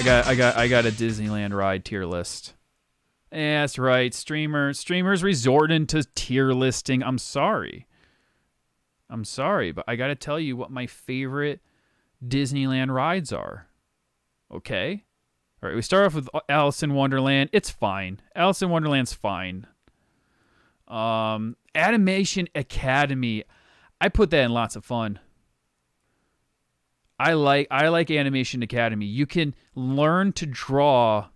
I got a Disneyland ride tier list. Yeah, that's right. Streamers resorting to tier listing. I'm sorry, but I gotta tell you what my favorite Disneyland rides are. Okay. All right, we start off with Alice in Wonderland. It's fine. Alice in Wonderland's fine. Animation Academy. I put that in lots of fun. I like Animation Academy. You can learn to draw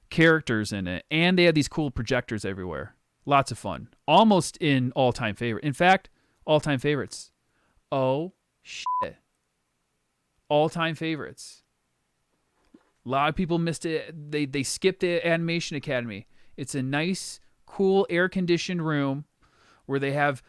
characters in it, and they have these cool projectors everywhere. Lots of fun. Almost in all-time favorite. In fact, all-time favorites. Oh shit. All-time favorites. A lot of people missed it. They skipped the Animation Academy. It's a nice, cool, air-conditioned room where they have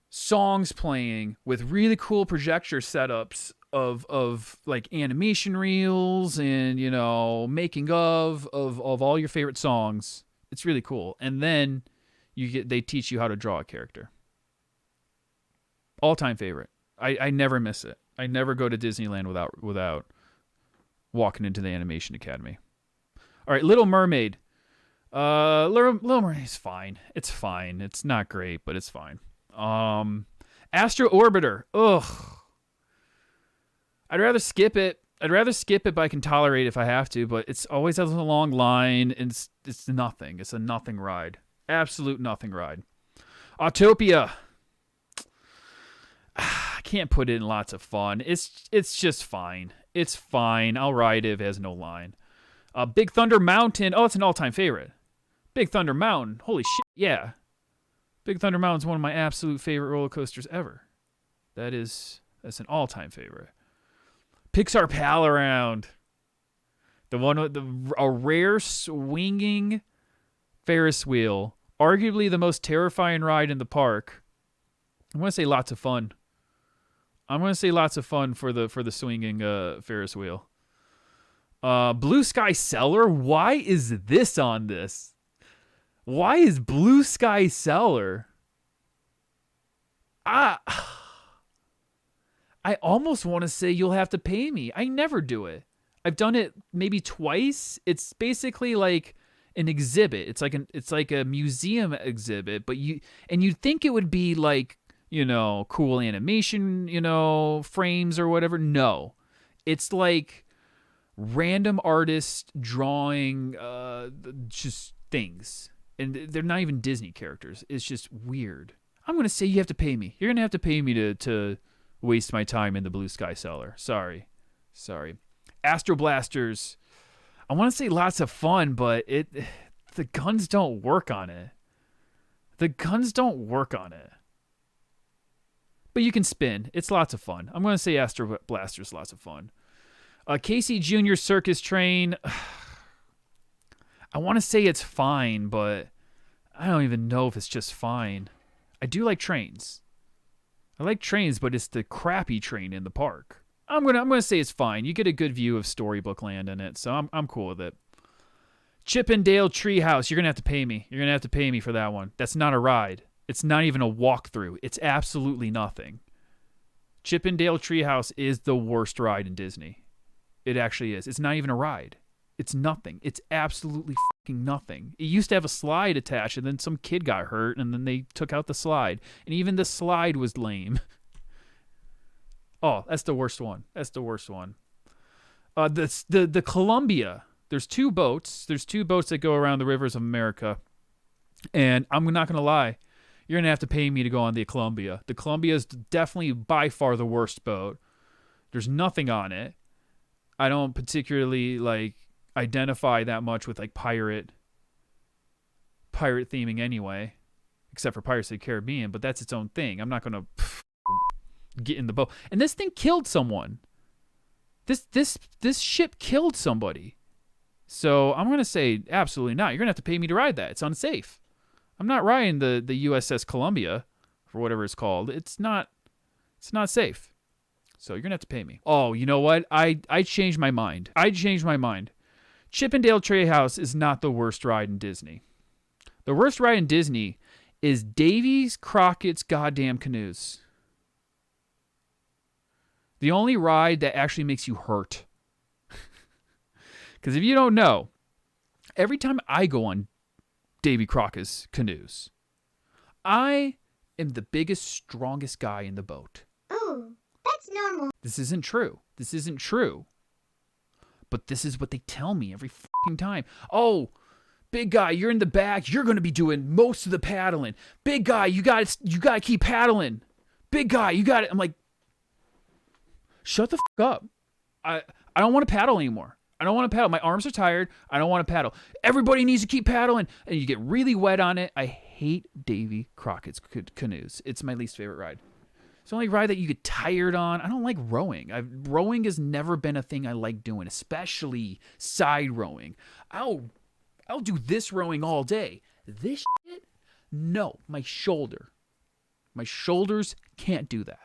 songs playing with really cool projector setups of like animation reels and, you know, making of all your favorite songs. It's really cool. And then they teach you how to draw a character. All-time favorite. I never miss it. I never go to Disneyland without walking into the Animation Academy. All right, Little Mermaid. Little Mermaid is fine. It's fine. It's not great, but it's fine. Astro Orbiter. Ugh. I'd rather skip it. But I can tolerate it if I have to. But it's always has a long line, and it's nothing. It's a nothing ride. Absolute nothing ride. Autopia. I can't put it in lots of fun. It's just fine. It's fine. I'll ride it if it has no line. Big Thunder Mountain. Oh, it's an all-time favorite. Big Thunder Mountain. Holy shit, yeah. Big Thunder Mountain is one of my absolute favorite roller coasters ever. That's an all-time favorite. Pixar Pal Around. The one with a rare swinging Ferris wheel. Arguably the most terrifying ride in the park. I'm going to say lots of fun. For the swinging Ferris wheel. Blue Sky Cellar. Why is this on this? Why is Blue Sky Cellar? I almost want to say you'll have to pay me. I never do it. I've done it maybe twice. It's basically like an exhibit. It's like a museum exhibit, but you'd think it would be like, you know, cool animation, you know, frames or whatever. No. It's like random artists drawing just things. And they're not even Disney characters. It's just weird. I'm going to say you have to pay me. You're going to have to pay me to waste my time in the Blue Sky Cellar. Sorry. Astro Blasters. I want to say lots of fun, but the guns don't work on it. But you can spin. It's lots of fun. I'm going to say Astro Blasters, lots of fun. Casey Jr. Circus Train. I want to say it's fine, but I don't even know if it's just fine. I do like trains. I like trains, but it's the crappy train in the park. I'm gonna say it's fine. You get a good view of Storybook Land in it, so I'm cool with it. Chip 'n Dale Treehouse. You're gonna have to pay me. You're gonna have to pay me for that one. That's not a ride. It's not even a walkthrough. It's absolutely nothing. Chip 'n Dale Treehouse is the worst ride in Disney. It actually is. It's not even a ride. It's nothing. It's absolutely fucking nothing. It used to have a slide attached, and then some kid got hurt, and then they took out the slide. And even the slide was lame. Oh, that's the worst one. The Columbia. There's two boats. That go around the rivers of America. And I'm not going to lie. You're going to have to pay me to go on the Columbia. The Columbia is definitely by far the worst boat. There's nothing on it. I don't particularly identify that much with pirate theming anyway, except for Pirates of the Caribbean, but that's its own thing. I'm not going to get in the boat. And this thing killed someone. This ship killed somebody. So I'm going to say absolutely not. You're going to have to pay me to ride that. It's unsafe. I'm not riding the USS Columbia or whatever it's called. It's not safe. So you're going to have to pay me. Oh, you know what? I changed my mind. Chip 'n Dale Treehouse is not the worst ride in Disney. The worst ride in Disney is Davy Crockett's goddamn canoes. The only ride that actually makes you hurt. Because if you don't know, every time I go on Davy Crockett's canoes, I am the biggest, strongest guy in the boat. Oh, that's normal. This isn't true. This isn't true. But this is what they tell me every fucking time. Oh, big guy, you're in the back. You're going to be doing most of the paddling. Big guy, you got to keep paddling. Big guy, you got it. I'm like, shut the fuck up. I don't want to paddle anymore. I don't want to paddle. My arms are tired. I don't want to paddle. Everybody needs to keep paddling. And you get really wet on it. I hate Davy Crockett's canoes. It's my least favorite ride. It's the only ride that you get tired on. I don't like rowing. Rowing has never been a thing I like doing, especially side rowing. I'll do this rowing all day. This shit? No, my shoulder. My shoulders can't do that.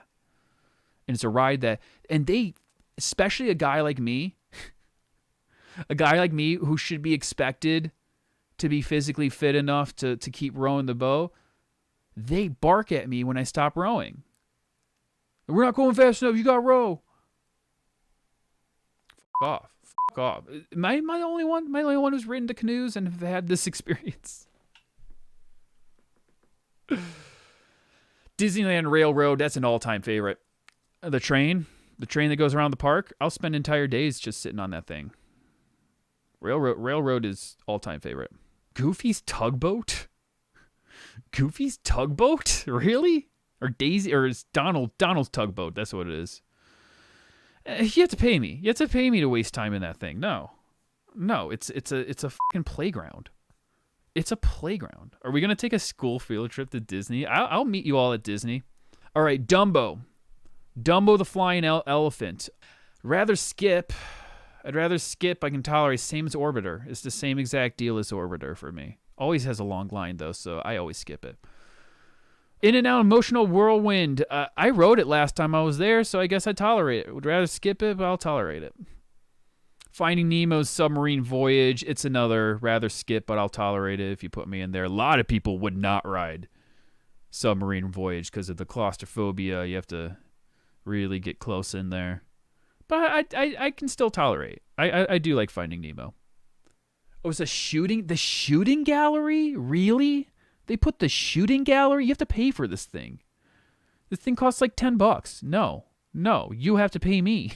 And it's a ride that, and they, especially a guy like me who should be expected to be physically fit enough to keep rowing the boat, they bark at me when I stop rowing. We're not going fast enough. You got to row. Fuck off. Fuck off. Am I the only one? Am I the only one who's ridden the canoes and have had this experience? Disneyland Railroad, that's an all-time favorite. The train that goes around the park, I'll spend entire days just sitting on that thing. Railroad is all-time favorite. Goofy's Tugboat? Goofy's Tugboat? Really? Or Daisy, or it's Donald's Tugboat. That's what it is. You have to pay me. You have to pay me to waste time in that thing. No, it's a fucking playground. It's a playground. Are we gonna take a school field trip to Disney? I'll meet you all at Disney. All right, Dumbo the flying elephant. I'd rather skip. I can tolerate. Same as Orbiter. It's the same exact deal as Orbiter for me. Always has a long line though, so I always skip it. In and Out Emotional Whirlwind. I rode it last time I was there, so I guess I tolerate it. Would rather skip it, but I'll tolerate it. Finding Nemo's Submarine Voyage. It's another rather skip, but I'll tolerate it if you put me in there. A lot of people would not ride Submarine Voyage because of the claustrophobia. You have to really get close in there. But I can still tolerate. I do like Finding Nemo. Oh, it's the shooting gallery? Really? They put the shooting gallery? You have to pay for this thing. This thing costs like $10. No, you have to pay me.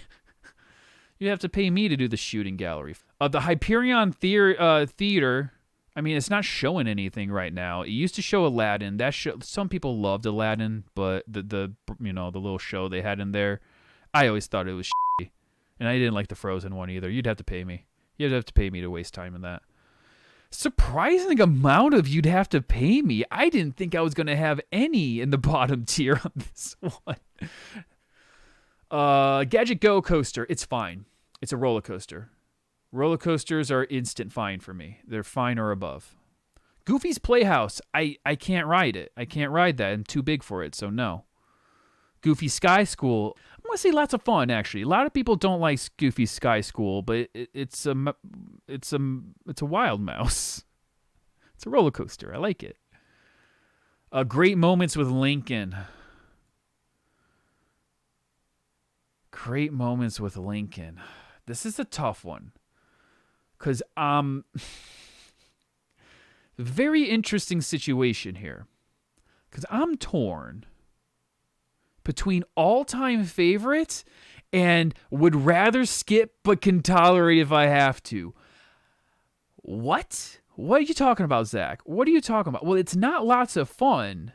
You have to pay me to do the shooting gallery. The Hyperion Theater, I mean, it's not showing anything right now. It used to show Aladdin. Some people loved Aladdin, but the little show they had in there, I always thought it was shitty. And I didn't like the Frozen one either. You'd have to pay me. You'd have to pay me to waste time in that. Surprising amount of you'd have to pay me. I didn't think I was going to have any in the bottom tier on this one. Gadget Go coaster. It's fine. It's a roller coaster. Roller coasters are instant fine for me. They're fine or above. Goofy's Playhouse. I can't ride it. I can't ride that. I'm too big for it, so no. Goofy Sky School. I'm going to say lots of fun, actually. A lot of people don't like Goofy Sky School, but it's a wild mouse. It's a roller coaster. I like it. Great Moments with Lincoln. Great Moments with Lincoln. This is a tough one. Because very interesting situation here. Because I'm torn between all-time favorites and would rather skip but can tolerate if I have to. What? What are you talking about, Zach? What are you talking about? Well, it's not lots of fun.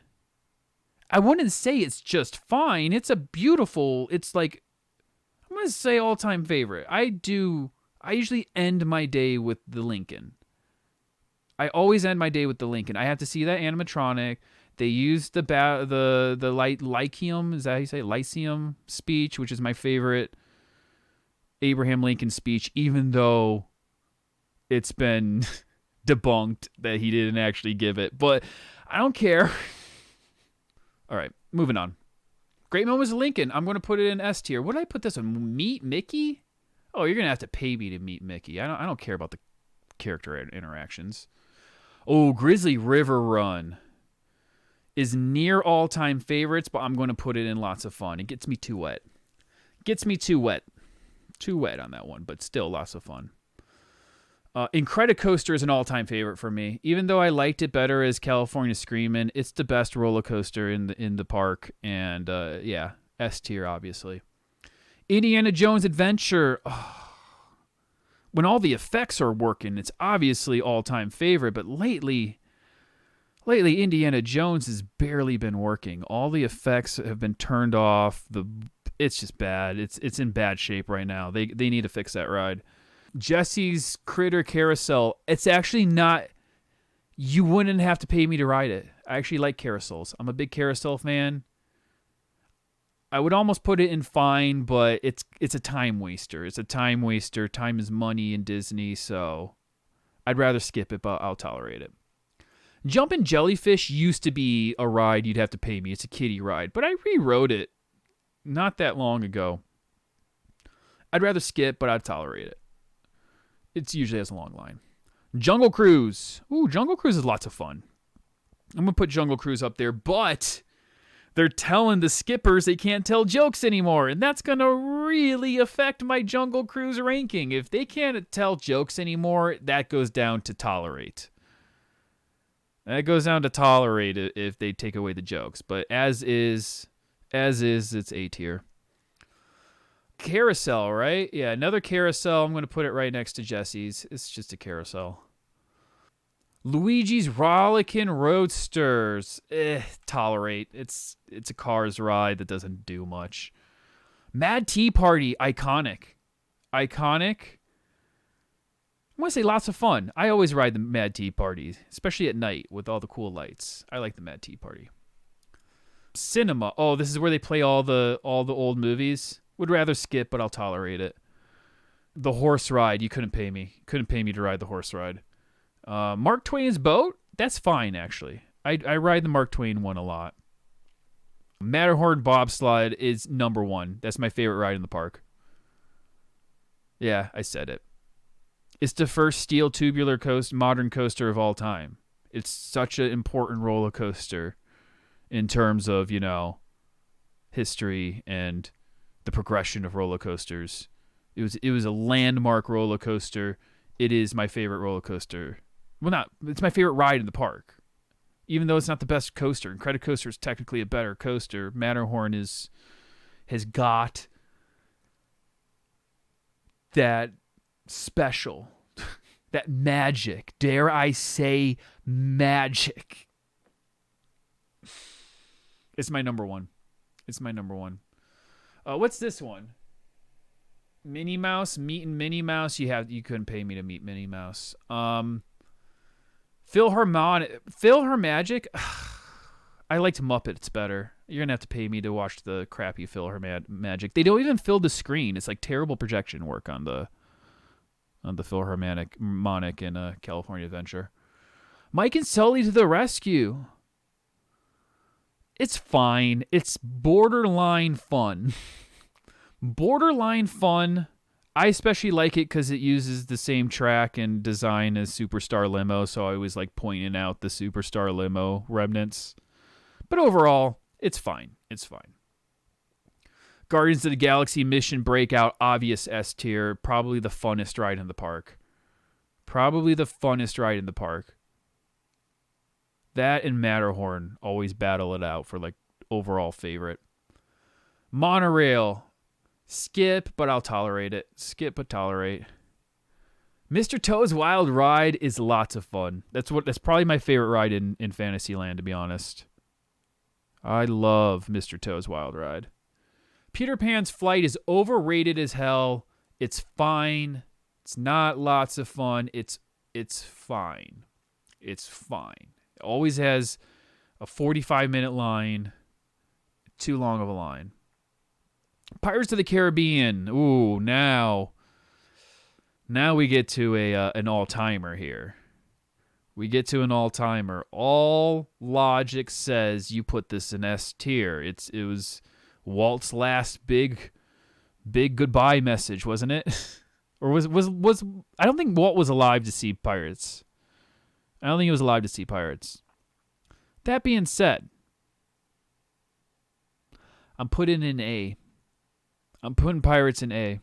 I wouldn't say it's just fine. It's like, I'm going to say all-time favorite. I usually end my day with the Lincoln. I always end my day with the Lincoln. I have to see that animatronic. They used the Lyceum, is that how you say it? Lyceum speech, which is my favorite Abraham Lincoln speech, even though it's been debunked that he didn't actually give it. But I don't care. All right, moving on. Great Moments of Lincoln. I'm going to put it in S tier. What did I put this in? Meet Mickey? Oh, you're going to have to pay me to meet Mickey. I don't care about the character interactions. Oh, Grizzly River Run is near all-time favorites, but I'm going to put it in lots of fun. It gets me too wet. Too wet on that one, but still lots of fun. Incredicoaster is an all-time favorite for me. Even though I liked it better as California Screamin', it's the best roller coaster in the park. And yeah, S tier obviously. Indiana Jones Adventure. Oh, when all the effects are working, it's obviously all-time favorite. But lately, Indiana Jones has barely been working. All the effects have been turned off. It's just bad. It's in bad shape right now. They need to fix that ride. Jesse's Critter Carousel. It's actually not. You wouldn't have to pay me to ride it. I actually like carousels. I'm a big carousel fan. I would almost put it in fine, but it's a time waster. It's a time waster. Time is money in Disney, so I'd rather skip it, but I'll tolerate it. Jumpin' Jellyfish used to be a ride you'd have to pay me. It's a kiddie ride, but I rewrote it not that long ago. I'd rather skip, but I'd tolerate it. It usually has a long line. Jungle Cruise. Ooh, Jungle Cruise is lots of fun. I'm going to put Jungle Cruise up there, but they're telling the skippers they can't tell jokes anymore, and that's going to really affect my Jungle Cruise ranking. If they can't tell jokes anymore, that goes down to tolerate. That goes down to tolerate it if they take away the jokes, but as is, it's A tier. Carousel, right? Yeah, another carousel. I'm going to put it right next to Jesse's. It's just a carousel. Luigi's Rollickin' Roadsters. Tolerate. It's a Cars ride that doesn't do much. Mad Tea Party. Iconic. I'm going to say lots of fun. I always ride the Mad Tea Party, especially at night with all the cool lights. I like the Mad Tea Party. Cinema. Oh, this is where they play all the old movies. Would rather skip, but I'll tolerate it. The horse ride, you couldn't pay me. Couldn't pay me to ride the horse ride. Mark Twain's boat, that's fine, actually. I ride the Mark Twain one a lot. Matterhorn bobsled is number one. That's my favorite ride in the park. Yeah, I said it. It's the first steel tubular modern coaster of all time. It's such an important roller coaster in terms of, history and the progression of roller coasters. It was a landmark roller coaster. It is my favorite roller coaster. Well, it's my favorite ride in the park. Even though it's not the best coaster. Incredicoaster is technically a better coaster. Matterhorn has got that special, that magic. Dare I say magic? It's my number one. What's this one? Minnie Mouse, meeting Minnie Mouse. You couldn't pay me to meet Minnie Mouse. PhilharMagic. I liked Muppets better. You're gonna have to pay me to watch the crappy PhilharMagic. They don't even fill the screen. It's like terrible projection work on the Philharmonic in California Adventure. Mike and Sully to the rescue. It's fine. It's borderline fun. Borderline fun. I especially like it because it uses the same track and design as Superstar Limo, so I was like pointing out the Superstar Limo remnants. But overall, it's fine. Guardians of the Galaxy Mission Breakout, obvious S tier. Probably the funnest ride in the park. That and Matterhorn always battle it out for like overall favorite. Monorail. Skip, but I'll tolerate it. Mr. Toad's Wild Ride is lots of fun. That's probably my favorite ride in Fantasyland, to be honest. I love Mr. Toad's Wild Ride. Peter Pan's Flight is overrated as hell. It's fine. It's not lots of fun. It's fine. It always has a 45-minute line. Too long of a line. Pirates of the Caribbean. Ooh, now we get to an all-timer here. All logic says you put this in S tier. It was Walt's last big goodbye message, wasn't it? Or was I don't think Walt was alive to see Pirates. That being said, I'm putting Pirates in A.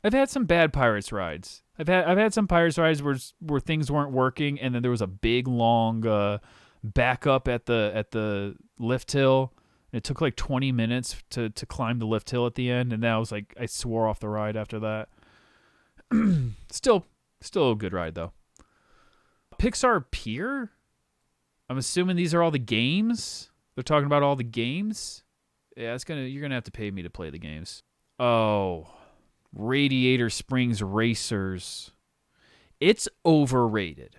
I've had some bad Pirates rides. I've had some Pirates rides where things weren't working, and then there was a big long backup at the lift hill. It took like 20 minutes to climb the lift hill at the end, and that was like I swore off the ride after that. Still a good ride though. Pixar Pier? I'm assuming these are all the games. They're talking about all the games. Yeah, you're gonna have to pay me to play the games. Oh, Radiator Springs Racers. It's overrated.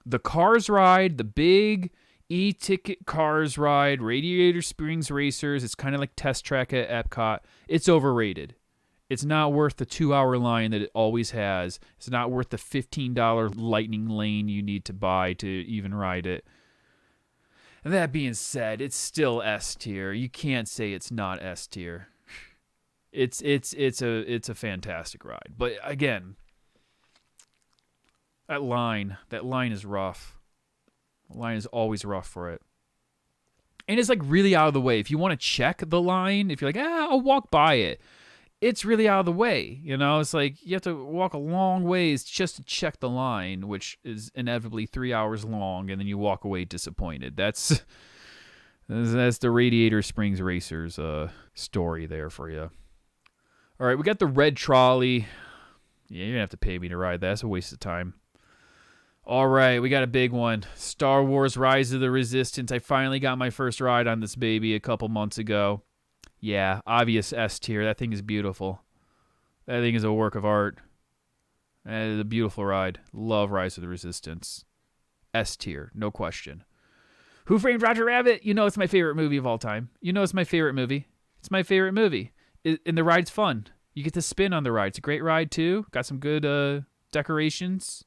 The Cars ride, the big e-ticket Cars ride, Radiator Springs Racers. It's kind of like Test Track at Epcot. It's overrated. It's not worth the 2-hour line that it always has. It's not worth the $15 lightning lane you need to buy to even ride it. That being said, it's still S tier. You can't say it's not S tier. It's a fantastic ride. But again, that line is rough. The line is always rough for it. And it's like really out of the way. If you want to check the line, if you're like, I'll walk by it. It's really out of the way. You know, it's like you have to walk a long ways just to check the line, which is inevitably 3 hours long, and then you walk away disappointed. That's the Radiator Springs Racers story there for you. All right, we got the red trolley. Yeah, you're going to have to pay me to ride that. That's a waste of time. All right, we got a big one. Star Wars Rise of the Resistance. I finally got my first ride on this baby a couple months ago. Yeah, obvious S tier. That thing is beautiful. That thing is a work of art. That is a beautiful ride. Love Rise of the Resistance. S tier, no question. Who Framed Roger Rabbit? You know it's my favorite movie of all time. You know it's my favorite movie. It's my favorite movie. And the ride's fun. You get to spin on the ride. It's a great ride, too. Got some good decorations.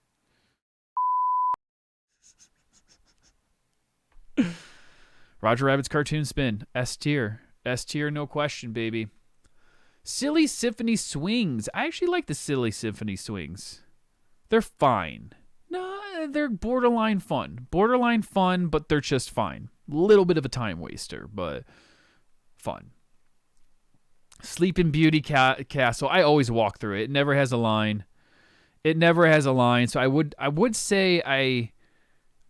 Roger Rabbit's cartoon spin. S tier. S tier, no question, baby. Silly Symphony Swings. I actually like the Silly Symphony Swings. They're fine. No, they're borderline fun. Borderline fun, but they're just fine. Little bit of a time waster, but fun. Sleeping Beauty Castle. I always walk through it. It never has a line. So I would say I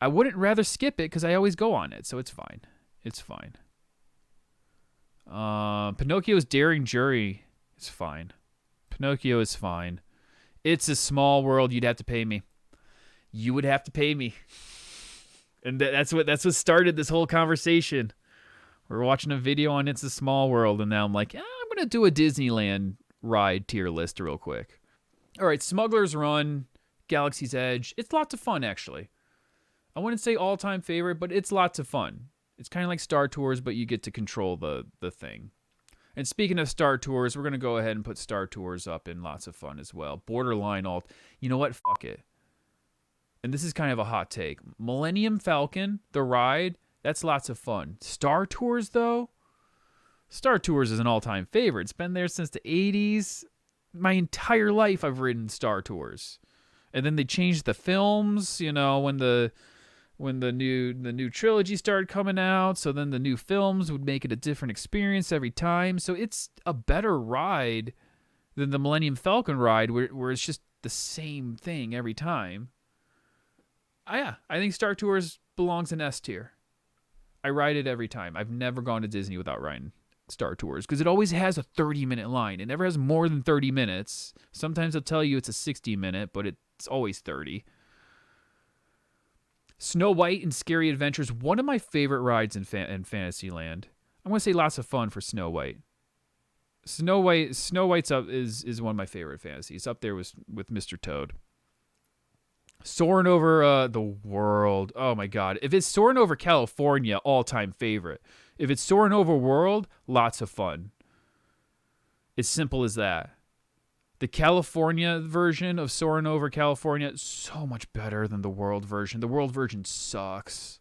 wouldn't rather skip it because I always go on it. So it's fine. It's fine. Pinocchio's Daring Jury is fine. Pinocchio is fine. It's a Small World. You'd have to pay me. You would have to pay me. And that's what started this whole conversation. We're watching a video on It's a Small World, and now I'm like, I'm going to do a Disneyland ride tier list real quick. All right, Smuggler's Run, Galaxy's Edge. It's lots of fun, actually. I wouldn't say all-time favorite, but it's lots of fun. It's kind of like Star Tours, but you get to control the thing. And speaking of Star Tours, we're going to go ahead and put Star Tours up in lots of fun as well. Borderline alt. You know what? Fuck it. And this is kind of a hot take. Millennium Falcon, the ride, that's lots of fun. Star Tours, though? Star Tours is an all-time favorite. It's been there since the 80s. My entire life I've ridden Star Tours. And then they changed the films, you know, when the new trilogy started coming out, so then the new films would make it a different experience every time. So it's a better ride than the Millennium Falcon ride where it's just the same thing every time. I think Star Tours belongs in S tier. I ride it every time. I've never gone to Disney without riding Star Tours because it always has a 30-minute line. It never has more than 30 minutes. Sometimes they'll tell you it's a 60-minute, but it's always 30. Snow White and Scary Adventures, one of my favorite rides in Fantasyland. I'm going to say lots of fun for Snow White. Snow White's up is one of my favorite fantasies. Up there with Mr. Toad. Soaring over the world. Oh my God. If it's Soaring over California, all-time favorite. If it's Soaring over world, lots of fun. It's simple as that. The California version of Soaring over California is so much better than the world version. The world version sucks.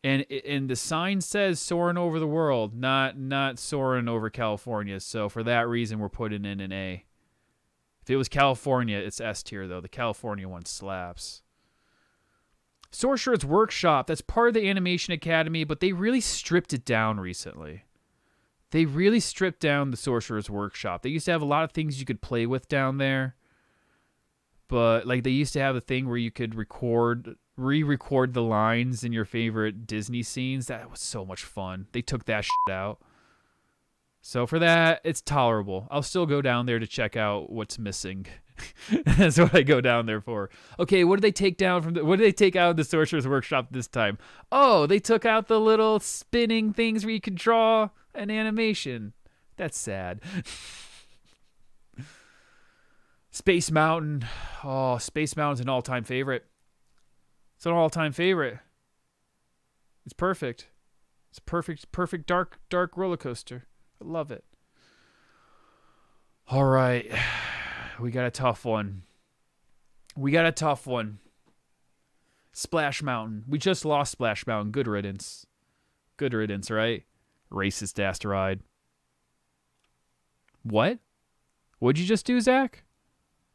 And the sign says Soaring over the world, not Soaring over California. So for that reason, we're putting in an A. If it was California, it's S tier, though. The California one slaps. Sorcerer's Workshop, that's part of the Animation Academy, but they really stripped it down recently. They really stripped down the Sorcerer's Workshop. They used to have a lot of things you could play with down there. But like they used to have a thing where you could re-record the lines in your favorite Disney scenes. That was so much fun. They took that shit out. So for that, it's tolerable. I'll still go down there to check out what's missing. That's what I go down there for. Okay, what did they take down from what did they take out of the Sorcerer's Workshop this time? Oh, they took out the little spinning things where you could draw an animation. That's sad. Space Mountain. Oh, Space Mountain's an all-time favorite. It's an all-time favorite. It's perfect. It's perfect dark roller coaster. I love it. All right. We got a tough one. Splash Mountain. We just lost Splash Mountain. Good riddance. Good riddance, right? Racist ass ride. What? What'd you just do, Zach?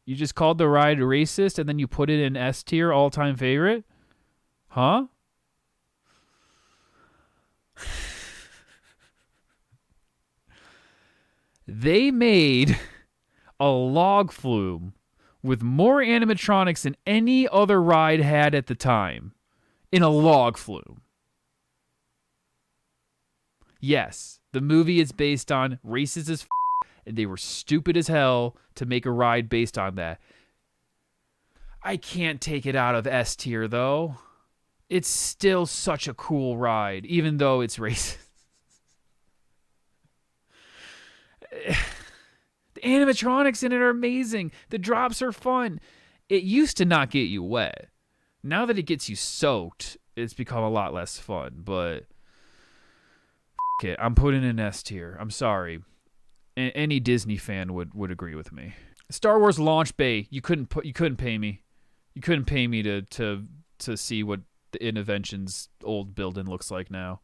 You just called the ride racist and then you put it in S tier, all-time favorite? Huh? They made a log flume with more animatronics than any other ride had at the time in a log flume. Yes, the movie is based on racist as and they were stupid as hell to make a ride based on that. I can't take it out of S tier, though. It's still such a cool ride, even though it's racist. The animatronics in it are amazing. The drops are fun. It used to not get you wet. Now that it gets you soaked, it's become a lot less fun. But it, I'm putting in S tier. I'm sorry. Any Disney fan would agree with me. Star Wars Launch Bay. You couldn't pay me. You couldn't pay me to see what the Innovention's old building looks like now.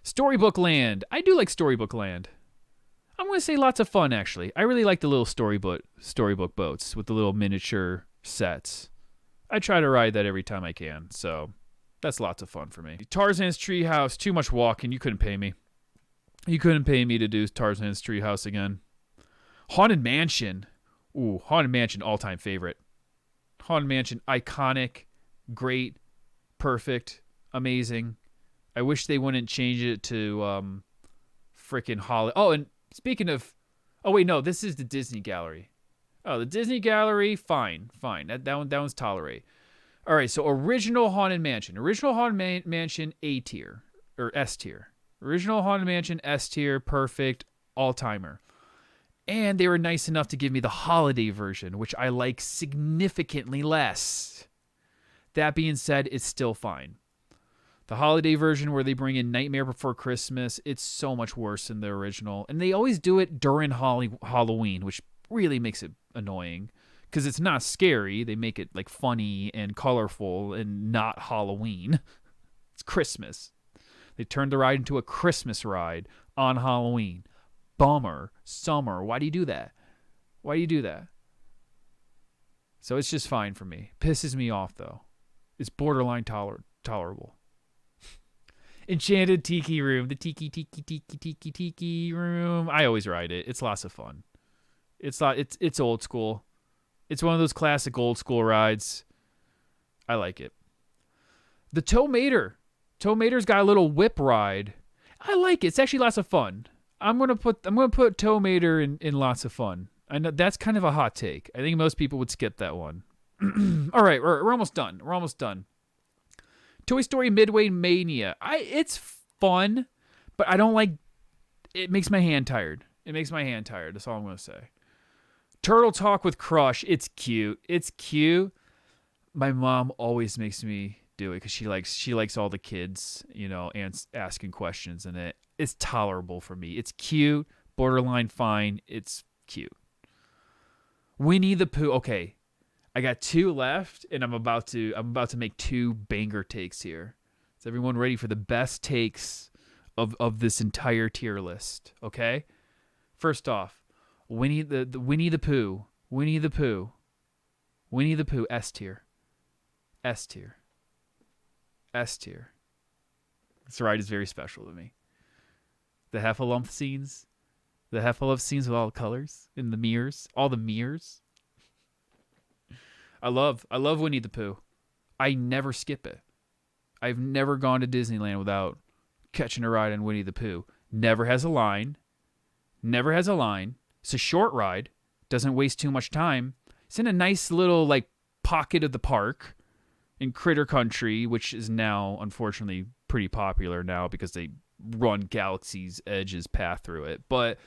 Storybook Land. I do like Storybook Land. I'm going to say lots of fun, actually. I really like the little storybook boats with the little miniature sets. I try to ride that every time I can, so that's lots of fun for me. Tarzan's Treehouse, too much walking. You couldn't pay me. You couldn't pay me to do Tarzan's Treehouse again. Haunted Mansion. Ooh, Haunted Mansion, all-time favorite. Haunted Mansion, iconic, great, perfect, amazing. I wish they wouldn't change it to freaking Holly. Oh, and speaking of... Oh, wait, no, this is the Disney Gallery. Oh, the Disney Gallery, fine. That one's tolerate. All right, so original Haunted Mansion. Original Haunted Mansion, A tier, or S tier. Original Haunted Mansion, S tier, perfect, all-timer. And they were nice enough to give me the holiday version, which I like significantly less. That being said, it's still fine. The holiday version where they bring in Nightmare Before Christmas, it's so much worse than the original. And they always do it during Halloween, which really makes it annoying. Because it's not scary. They make it like funny and colorful and not Halloween. It's Christmas. They turned the ride into a Christmas ride on Halloween. Bummer. Summer. Why do you do that? Why do you do that? So it's just fine for me. Pisses me off, though. It's borderline tolerable. Enchanted Tiki Room. The Tiki Room. I always ride it. It's lots of fun. It's old school. It's one of those classic old school rides. I like it. The Tow Mater. Tow Mater's got a little whip ride. I like it. It's actually lots of fun. I'm gonna put Tow Mater in lots of fun. I know that's kind of a hot take. I think most people would skip that one. All right, we're almost done. We're almost done. Toy Story Midway Mania. It's fun, but I don't like. It makes my hand tired. That's all I'm gonna say. Turtle Talk with Crush. It's cute. My mom always makes me do it because she likes all the kids, and asking questions in it. It's tolerable for me. It's cute, borderline fine. It's cute. Winnie the Pooh. Okay, I got 2 left, and I'm about to make 2 banger takes here. Is everyone ready for the best takes of this entire tier list? Okay. First off, Winnie the Pooh. Winnie the Pooh. S tier. This ride is very special to me. The Heffalump scenes. The Heffalump scenes with all the colors in the mirrors. All the mirrors. I love Winnie the Pooh. I never skip it. I've never gone to Disneyland without catching a ride on Winnie the Pooh. Never has a line. Never has a line. It's a short ride. Doesn't waste too much time. It's in a nice little like pocket of the park in Critter Country, which is now unfortunately pretty popular now because they run Galaxy's Edge's path through it. But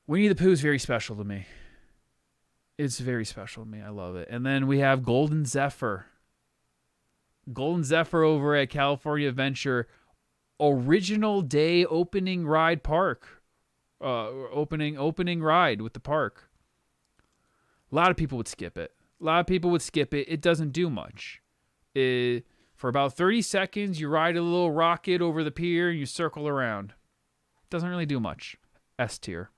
Winnie the Pooh is very special to me. It's very special to me. I love it. And then we have Golden Zephyr. Golden Zephyr over at California Adventure. Original day opening ride park. Opening ride with the park. A lot of people would skip it. It doesn't do much. For about 30 seconds, you ride a little rocket over the pier and you circle around. Doesn't really do much. S tier.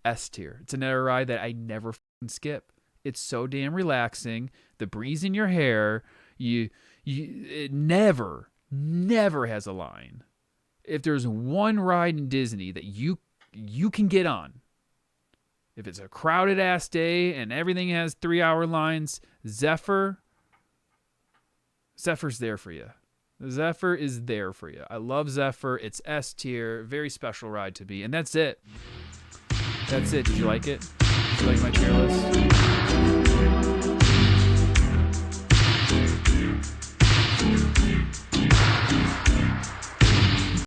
S tier. It's another ride that I never skip. It's so damn relaxing. The breeze in your hair. It never has a line. If there's one ride in Disney that you can get on, if it's a crowded ass day and everything has 3-hour lines, Zephyr's there for you. Zephyr is there for you. I love Zephyr. It's S tier. Very special ride to me. And that's it. Did you like it? Did you like my tier list?